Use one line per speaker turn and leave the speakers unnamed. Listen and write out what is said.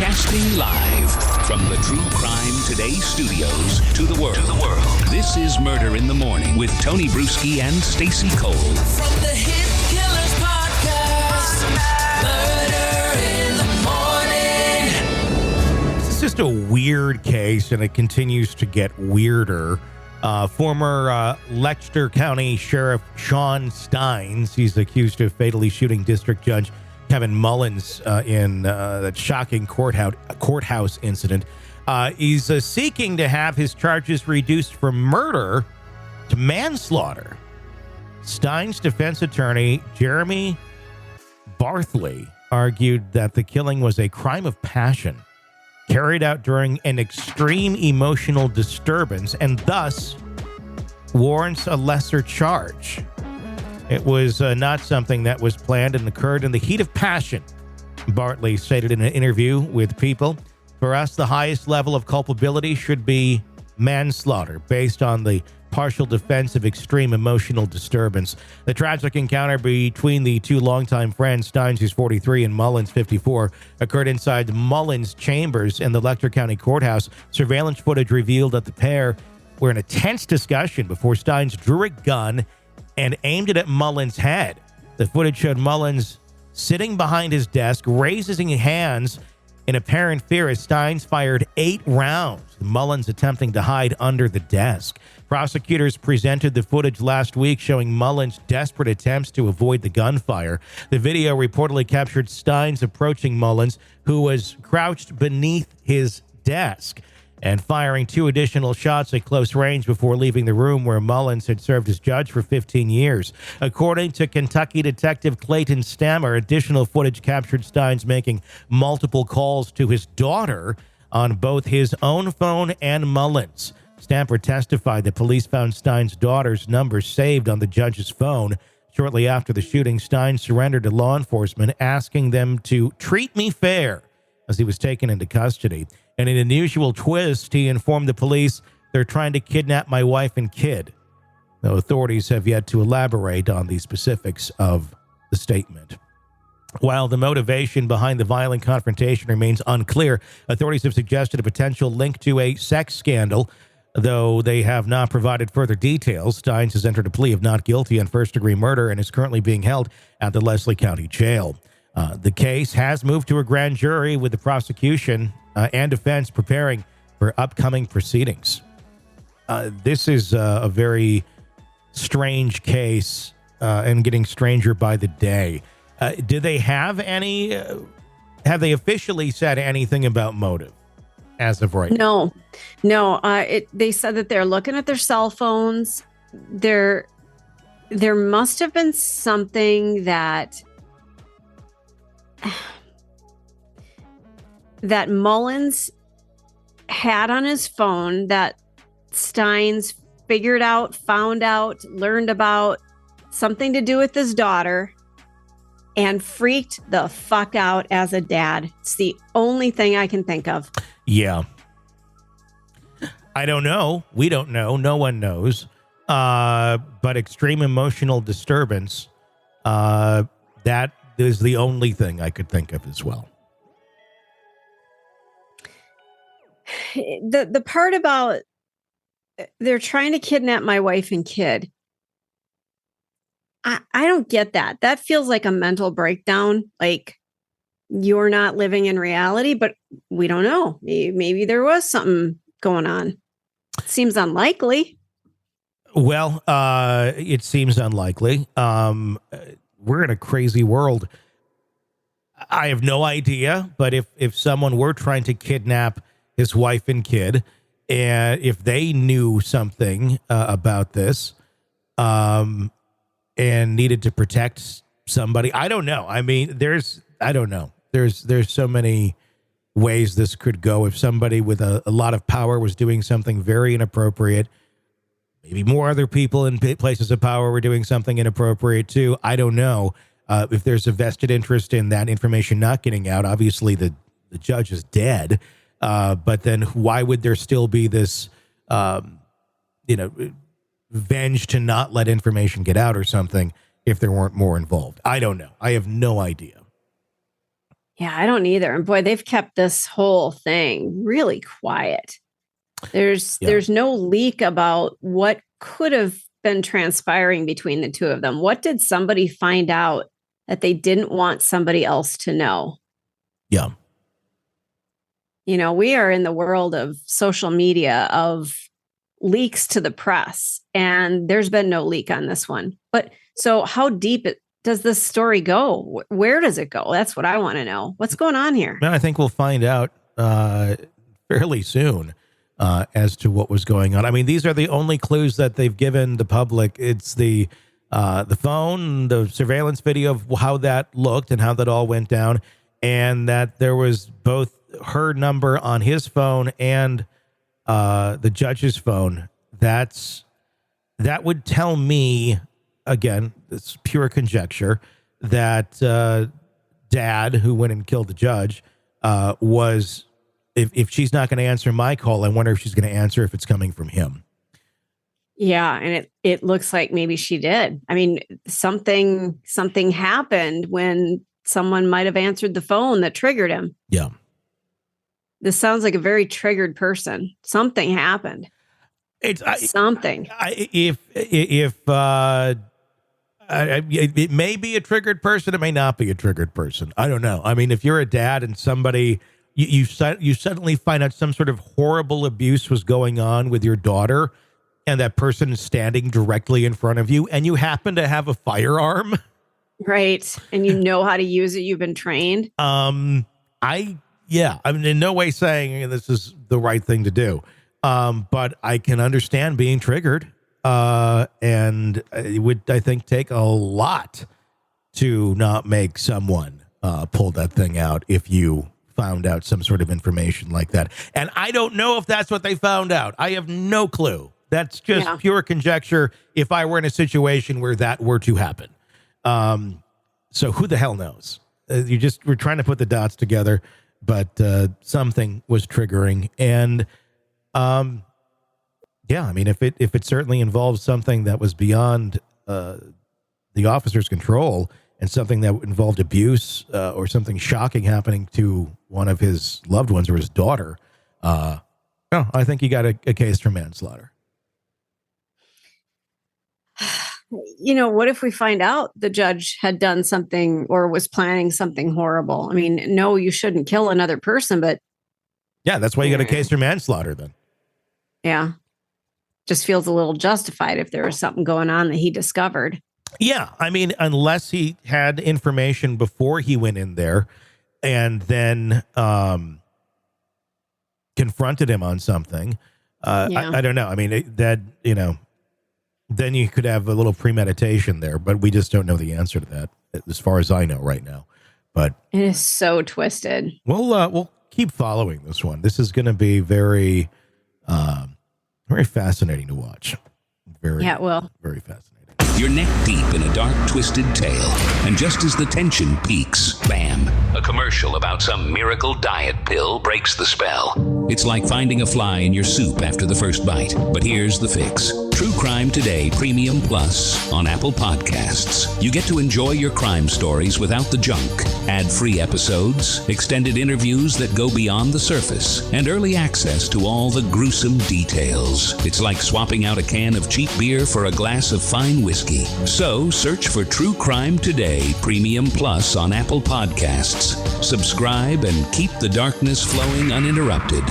Broadcasting live from the True Crime Today studios to the world. This is Murder in the Morning with Tony Bruschi and Stacey Cole.
From the Hit Killers Podcast, Murder in the Morning.
It's just a weird case, and it continues to get weirder. Former Letcher County Sheriff Shawn Stines, he's accused of fatally shooting District Judge Kevin Mullins in that shocking courthouse incident. He's seeking to have his charges reduced from murder to manslaughter. Stines' defense attorney, Jeremy Bartley, argued that the killing was a crime of passion carried out during an extreme emotional disturbance and thus warrants a lesser charge. It was not something that was planned and occurred in the heat of passion, Bartley stated in an interview with People. For us, the highest level of culpability should be manslaughter based on the partial defense of extreme emotional disturbance. The tragic encounter between the two longtime friends, Stines, who's 43, and Mullins, 54, occurred inside Mullins' chambers in the Letcher County Courthouse. Surveillance footage revealed that the pair were in a tense discussion before Stines drew a gun and aimed it at Mullins' head. The footage showed Mullins sitting behind his desk, raising his hands in apparent fear as Stines fired 8 rounds, Mullins attempting to hide under the desk. Prosecutors presented the footage last week showing Mullins' desperate attempts to avoid the gunfire. The video reportedly captured Stines approaching Mullins, who was crouched beneath his desk, and firing 2 additional shots at close range before leaving the room where Mullins had served as judge for 15 years. According to Kentucky Detective Clayton Stammer, additional footage captured Stines making multiple calls to his daughter on both his own phone and Mullins. Stammer testified that police found Stines' daughter's number saved on the judge's phone. Shortly after the shooting, Stines surrendered to law enforcement, asking them to treat me fair as he was taken into custody. In an unusual twist, he informed the police they're trying to kidnap my wife and kid. Though authorities have yet to elaborate on the specifics of the statement. While the motivation behind the violent confrontation remains unclear, authorities have suggested a potential link to a sex scandal, though they have not provided further details. Stines has entered a plea of not guilty on first-degree murder and is currently being held at the Leslie County Jail. The case has moved to a grand jury with the prosecution and defense preparing for upcoming proceedings. This is a very strange case and getting stranger by the day. Do they have any? Have they officially said anything about motive as of right now?
No. They said that they're looking at their cell phones. There must have been something that Mullins had on his phone that Stines figured out, found out, learned about, something to do with his daughter, and freaked the fuck out as a dad. It's the only thing I can think of.
Yeah. I don't know. We don't know. No one knows. But extreme emotional disturbance, that is the only thing I could think of as well.
The part about they're trying to kidnap my wife and kid, I don't get that. That feels like a mental breakdown. Like you're not living in reality, but we don't know. Maybe there was something going on. It seems unlikely.
Well, it seems unlikely. We're in a crazy world. I have no idea, but if someone were trying to kidnap his wife and kid, and if they knew something about this, and needed to protect somebody, I don't know. I mean, I don't know. There's so many ways this could go. If somebody with a lot of power was doing something very inappropriate, maybe more other people in places of power were doing something inappropriate too. I don't know. If there's a vested interest in that information not getting out, obviously the judge is dead. But then why would there still be this, venge to not let information get out or something if there weren't more involved? I don't know. I have no idea.
Yeah, I don't either. And boy, they've kept this whole thing really quiet. There's no leak about what could have been transpiring between the two of them. What did somebody find out that they didn't want somebody else to know?
Yeah.
You know, we are in the world of social media, of leaks to the press, and there's been no leak on this one. But so how deep does this story go? Where does it go? That's what I want to know. What's going on here?
Man, I think we'll find out fairly soon as to what was going on. I mean, these are the only clues that they've given the public. It's the phone, the surveillance video of how that looked and how that all went down, and that there was both her number on his phone and the judge's phone. That would tell me, again, it's pure conjecture, that dad, who went and killed the judge, was, if she's not going to answer my call, I wonder if she's going to answer if it's coming from him.
Yeah, and it looks like maybe she did. I mean, something happened when someone might have answered the phone that triggered him.
Yeah.
This sounds like a very triggered person. Something happened. Something.
It may be a triggered person. It may not be a triggered person. I don't know. I mean, if you're a dad and somebody, you suddenly find out some sort of horrible abuse was going on with your daughter, and that person is standing directly in front of you, and you happen to have a firearm.
Right. And you know how to use it. You've been trained.
Yeah, I'm in no way saying this is the right thing to do. But I can understand being triggered. And it would, I think, take a lot to not make someone pull that thing out if you found out some sort of information like that. And I don't know if that's what they found out. I have no clue. That's just pure conjecture if I were in a situation where that were to happen. So who the hell knows? We're trying to put the dots together. But something was triggering, and yeah, I mean, if it certainly involves something that was beyond the officer's control, and something that involved abuse or something shocking happening to one of his loved ones or his daughter, I think you got a case for manslaughter.
You know, what if we find out the judge had done something or was planning something horrible? I mean, no, you shouldn't kill another person, but
yeah, that's why you got a case for manslaughter then.
Yeah. Just feels a little justified if there was something going on that he discovered.
Yeah. I mean, unless he had information before he went in there and then confronted him on something. I don't know. I mean, then you could have a little premeditation there, but we just don't know the answer to that, as far as I know right now. But
it is so twisted.
We'll keep following this one. This is going to be very, very fascinating to watch. Very fascinating.
You're neck deep in a dark, twisted tale, and just as the tension peaks, bam, a commercial about some miracle diet pill breaks the spell. It's like finding a fly in your soup after the first bite. But here's the fix. True Crime Today Premium Plus on Apple Podcasts. You get to enjoy your crime stories without the junk. Ad-free episodes, extended interviews that go beyond the surface, and early access to all the gruesome details. It's like swapping out a can of cheap beer for a glass of fine whiskey. So search for True Crime Today Premium Plus on Apple Podcasts. Subscribe and keep the darkness flowing uninterrupted.